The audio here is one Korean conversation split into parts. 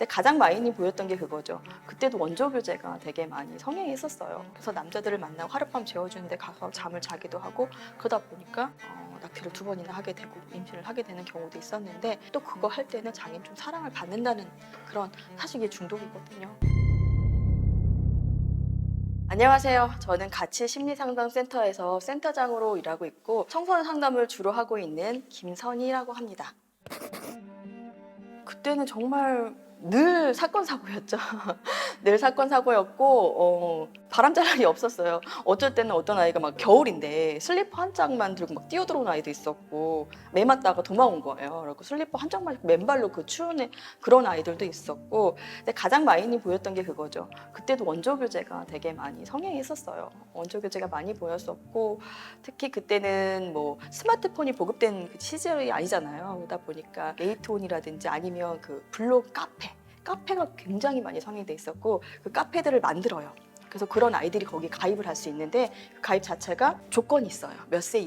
근데 가장 많이 보였던 게 그거죠. 그때도 원조 교제가 되게 많이 성행했었어요. 그래서 남자들을 만나고 하룻밤 재워주는데 가서 잠을 자기도 하고 그러다 보니까 낙태를 2번이나 하게 되고 임신을 하게 되는 경우도 있었는데 또 그거 할 때는 자기는 좀 사랑을 받는다는 그런 사실 이게 중독이거든요. 안녕하세요. 저는 가치 심리상담센터에서 센터장으로 일하고 있고 청소년 상담을 주로 하고 있는 김선희라고 합니다. 그때는 정말 늘 사건 사고였죠. 늘 사건 사고였고 바람자락이 없었어요. 어쩔 때는 어떤 아이가 막 겨울인데 슬리퍼 한 짝만 들고 막 뛰어들어온 아이도 있었고 매 맞다가 도망온 거예요. 그리고 슬리퍼 한 짝만 입고 맨발로 그 추운 그런 아이들도 있었고 근데 가장 많이 보였던 게 그거죠. 그때도 원조 교제가 되게 많이 성행했었어요. 원조 교제가 많이 보였었고 특히 그때는 뭐 스마트폰이 보급된 그 시절이 아니잖아요. 그러다 보니까 레이트온이라든지 아니면 그 블로그 카페가 굉장히 많이 성행돼 있었고 그 카페들을 만들어요. 그래서 그런 아이들이 거기 가입을 할 수 있는데 그 가입 자체가 조건이 있어요. 몇 세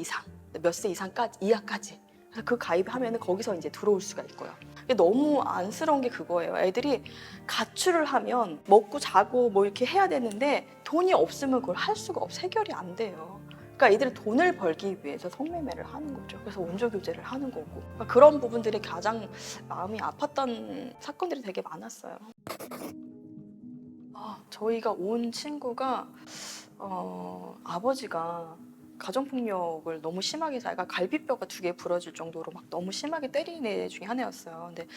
이하까지. 그래서 그 가입하면은 거기서 이제 들어올 수가 있고요. 근데 너무 안쓰러운 게 그거예요. 애들이 가출을 하면 먹고 자고 뭐 이렇게 해야 되는데 돈이 없으면 그걸 할 수가 없어. 해결이 안 돼요. 그러니까 이들은 돈을 벌기 위해서 성매매를 하는 거죠. 그래서 원조 교제를 하는 거고 그러니까 그런 부분들이 가장 마음이 아팠던 사건들이 되게 많았어요. 저희가 온 친구가 아버지가 가정폭력을 너무 심하게 자기가 갈비뼈가 2개 부러질 정도로 막 너무 심하게 때리는 애 중에 하나였어요. 근데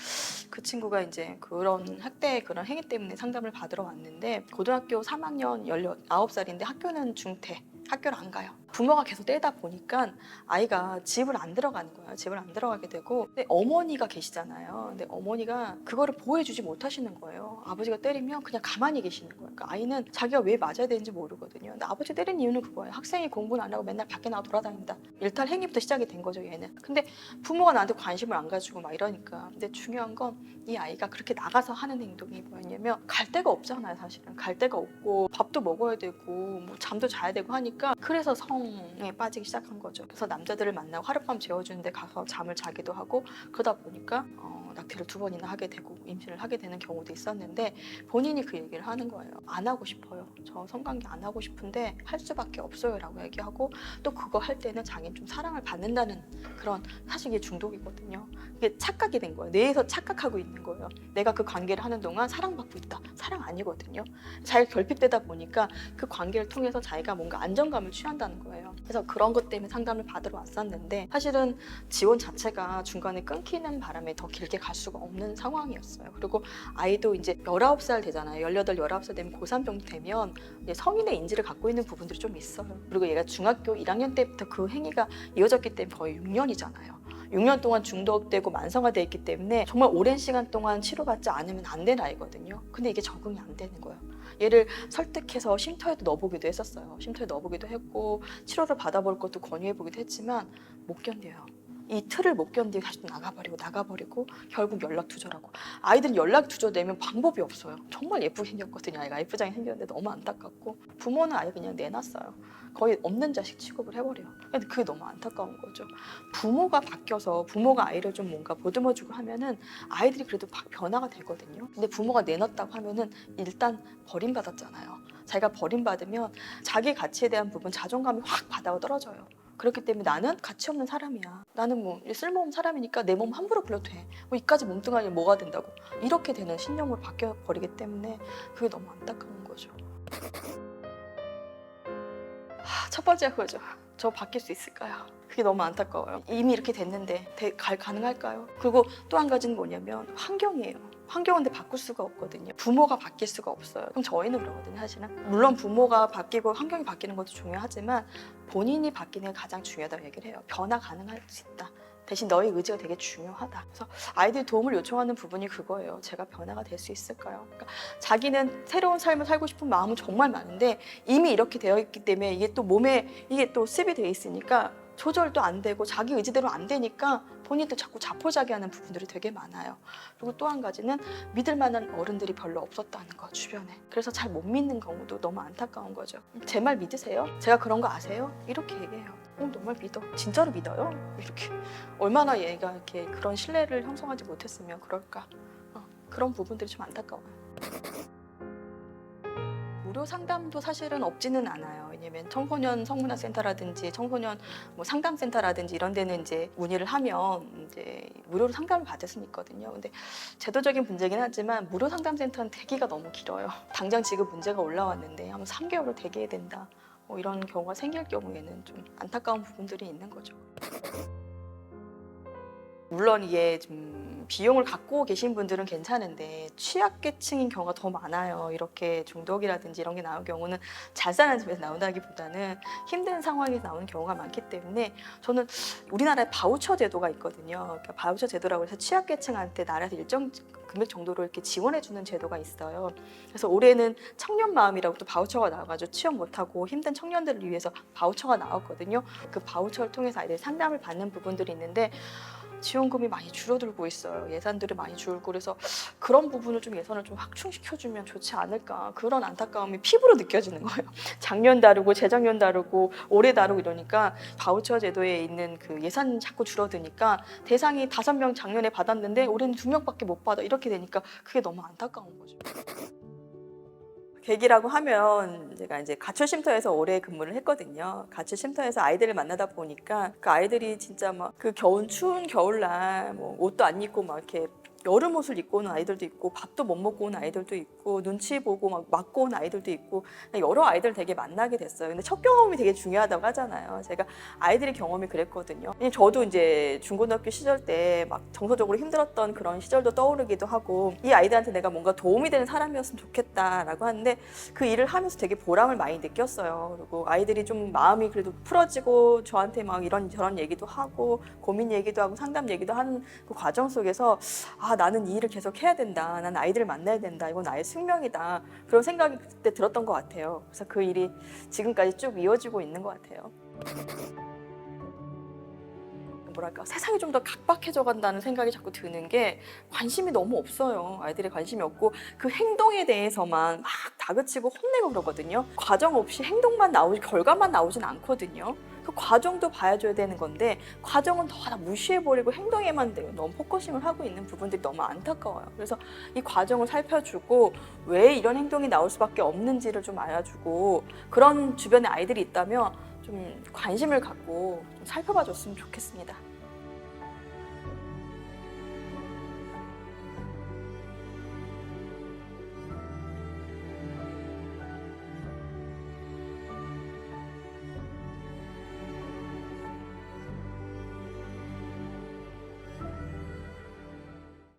그 친구가 이제 그런 학대 그런 행위 때문에 상담을 받으러 왔는데 고등학교 3학년 19살인데 학교는 중퇴. 학교를 안 가요. 부모가 계속 때리다 보니까 아이가 집을 안 들어가는 거예요. 집을 안 들어가게 되고 근데 어머니가 계시잖아요. 근데 어머니가 그거를 보호해주지 못하시는 거예요. 아버지가 때리면 그냥 가만히 계시는 거예요. 그러니까 아이는 자기가 왜 맞아야 되는지 모르거든요. 근데 아버지 때리는 이유는 그거예요. 학생이 공부는 안 하고 맨날 밖에 나가 돌아다닌다. 일탈 행위부터 시작이 된 거죠, 얘는. 근데 부모가 나한테 관심을 안 가지고 막 이러니까. 근데 중요한 건 이 아이가 그렇게 나가서 하는 행동이 뭐였냐면 갈 데가 없잖아요, 사실은. 갈 데가 없고 밥도 먹어야 되고 뭐 잠도 자야 되고 하니까 그래서 성에 빠지기 시작한 거죠. 그래서 남자들을 만나고 하룻밤 재워주는데 가서 잠을 자기도 하고 그러다 보니까 낙태를 2번이나 하게 되고 임신을 하게 되는 경우도 있었는데 본인이 그 얘기를 하는 거예요. 안 하고 싶어요. 저 성관계 안 하고 싶은데 할 수밖에 없어요 라고 얘기하고 또 그거 할 때는 자기는 좀 사랑을 받는다는 그런 사실 이게 중독이거든요. 이게 착각이 된 거예요. 뇌에서 착각하고 있는 거예요. 내가 그 관계를 하는 동안 사랑받고 있다. 사랑 아니거든요. 자기가 결핍되다 보니까 그 관계를 통해서 자기가 뭔가 안정감을 취한다는 거예요. 그래서 그런 것 때문에 상담을 받으러 왔었는데 사실은 지원 자체가 중간에 끊기는 바람에 더 길게 갈 수가 없는 상황이었어요. 그리고 아이도 이제 19살 되잖아요. 18, 19살 되면 고3 정도 되면 이제 성인의 인지를 갖고 있는 부분들이 좀 있어요. 그리고 얘가 중학교 1학년 때부터 그 행위가 이어졌기 때문에 거의 6년이잖아요. 6년 동안 중독되고 만성화되어 있기 때문에 정말 오랜 시간 동안 치료받지 않으면 안 되는 아이거든요. 근데 이게 적응이 안 되는 거예요. 얘를 설득해서 쉼터에도 넣어보기도 했었어요. 쉼터에 넣어보기도 했고 치료를 받아볼 것도 권유해보기도 했지만 못 견뎌요. 이 틀을 못 견디고 다시 또 나가버리고 결국 연락 두절하고 아이들은 연락 두절되면 방법이 없어요. 정말 예쁘게 생겼거든요. 아이가 예쁘장이 생겼는데 너무 안타깝고 부모는 아예 그냥 내놨어요. 거의 없는 자식 취급을 해버려요. 근데 그게 너무 안타까운 거죠. 부모가 바뀌어서 부모가 아이를 좀 뭔가 보듬어주고 하면은 아이들이 그래도 변화가 되거든요. 근데 부모가 내놨다고 하면은 일단 버림받았잖아요. 자기가 버림받으면 자기 가치에 대한 부분 자존감이 확 바다가 떨어져요. 그렇기 때문에 나는 가치 없는 사람이야. 나는 뭐 쓸모없는 사람이니까 내 몸 함부로 불러도 돼. 뭐 이까지 몽뚱하게 뭐가 된다고. 이렇게 되는 신념으로 바뀌어버리기 때문에 그게 너무 안타까운 거죠. 첫 번째가 그거죠. 저 바뀔 수 있을까요? 그게 너무 안타까워요. 이미 이렇게 됐는데 가능할까요? 그리고 또 한 가지는 뭐냐면 환경이에요. 환경은 근데 바꿀 수가 없거든요. 부모가 바뀔 수가 없어요. 그럼 저희는 그러거든요, 사실은. 물론 부모가 바뀌고 환경이 바뀌는 것도 중요하지만 본인이 바뀌는 게 가장 중요하다고 얘기를 해요. 변화 가능할 수 있다. 대신 너의 의지가 되게 중요하다. 그래서 아이들이 도움을 요청하는 부분이 그거예요. 제가 변화가 될 수 있을까요? 그러니까 자기는 새로운 삶을 살고 싶은 마음은 정말 많은데 이미 이렇게 되어 있기 때문에 이게 또 몸에 이게 또 습이 되어 있으니까 조절도 안 되고 자기 의지대로 안 되니까 본인도 자꾸 자포자기하는 부분들이 되게 많아요. 그리고 또 한 가지는 믿을 만한 어른들이 별로 없었다는 거 주변에. 그래서 잘 못 믿는 경우도 너무 안타까운 거죠. 제 말 믿으세요? 제가 그런 거 아세요? 이렇게 얘기해요. 정말 믿어? 진짜로 믿어요? 이렇게 얼마나 얘가 이렇게 그런 신뢰를 형성하지 못했으면 그럴까? 그런 부분들이 좀 안타까워요. 무료 상담도 사실은 없지는 않아요. 왜냐면 청소년 성문화센터라든지 청소년 뭐 상담센터라든지 이런 데는 이제 문의를 하면 이제 무료로 상담을 받을 수는 있거든요. 근데 제도적인 문제긴 하지만 무료 상담센터는 대기가 너무 길어요. 당장 지금 문제가 올라왔는데 한 3개월을 대기해야 된다. 뭐 이런 경우가 생길 경우에는 좀 안타까운 부분들이 있는 거죠. 물론 이게 좀 비용을 갖고 계신 분들은 괜찮은데 취약계층인 경우가 더 많아요. 이렇게 중독이라든지 이런 게 나온 경우는 잘 사는 집에서 나온다기보다는 힘든 상황에서 나오는 경우가 많기 때문에 저는 우리나라에 바우처 제도가 있거든요. 그러니까 바우처 제도라고 해서 취약계층한테 나라에서 일정 금액 정도로 이렇게 지원해주는 제도가 있어요. 그래서 올해는 청년 마음이라고 또 바우처가 나와가지고 취업 못하고 힘든 청년들을 위해서 바우처가 나왔거든요. 그 바우처를 통해서 아이들 상담을 받는 부분들이 있는데 지원금이 많이 줄어들고 있어요. 예산들이 많이 줄고 그래서 그런 부분을 좀 예산을 좀 확충시켜주면 좋지 않을까 그런 안타까움이 피부로 느껴지는 거예요. 작년 다르고 재작년 다르고 올해 다르고 이러니까 바우처 제도에 있는 그 예산 자꾸 줄어드니까 대상이 5명 작년에 받았는데 올해는 2명밖에 못 받아 이렇게 되니까 그게 너무 안타까운 거죠. 계기라고 하면 제가 이제 가출쉼터에서 오래 근무를 했거든요. 가출쉼터에서 아이들을 만나다 보니까 그 아이들이 진짜 막 그 추운 겨울날 뭐 옷도 안 입고 막 이렇게 여름 옷을 입고 오는 아이들도 있고 밥도 못 먹고 오는 아이들도 있고 눈치 보고 막 맞고 오는 아이들도 있고 여러 아이들을 되게 만나게 됐어요. 근데 첫 경험이 되게 중요하다고 하잖아요. 제가 아이들의 경험이 그랬거든요. 저도 이제 중고등학교 시절 때 막 정서적으로 힘들었던 그런 시절도 떠오르기도 하고 이 아이들한테 내가 뭔가 도움이 되는 사람이었으면 좋겠다라고 하는데 그 일을 하면서 되게 보람을 많이 느꼈어요. 그리고 아이들이 좀 마음이 그래도 풀어지고 저한테 막 이런저런 얘기도 하고 고민 얘기도 하고 상담 얘기도 하는 그 과정 속에서 나는 이 일을 계속 해야 된다. 난 아이들을 만나야 된다. 이건 나의 숙명이다. 그런 생각이 그때 들었던 것 같아요. 그래서 그 일이 지금까지 쭉 이어지고 있는 것 같아요. 뭐랄까 세상이 좀 더 각박해져 간다는 생각이 자꾸 드는 게 관심이 너무 없어요. 아이들의 관심이 없고 그 행동에 대해서만 막 다그치고 혼내고 그러거든요. 과정 없이 행동만 나오지 결과만 나오진 않거든요. 그 과정도 봐줘야 되는 건데 과정은 다 무시해버리고 행동에만 너무 포커싱을 하고 있는 부분들이 너무 안타까워요. 그래서 이 과정을 살펴주고 왜 이런 행동이 나올 수밖에 없는지를 좀 알아주고 그런 주변에 아이들이 있다면 좀 관심을 갖고 좀 살펴봐 줬으면 좋겠습니다.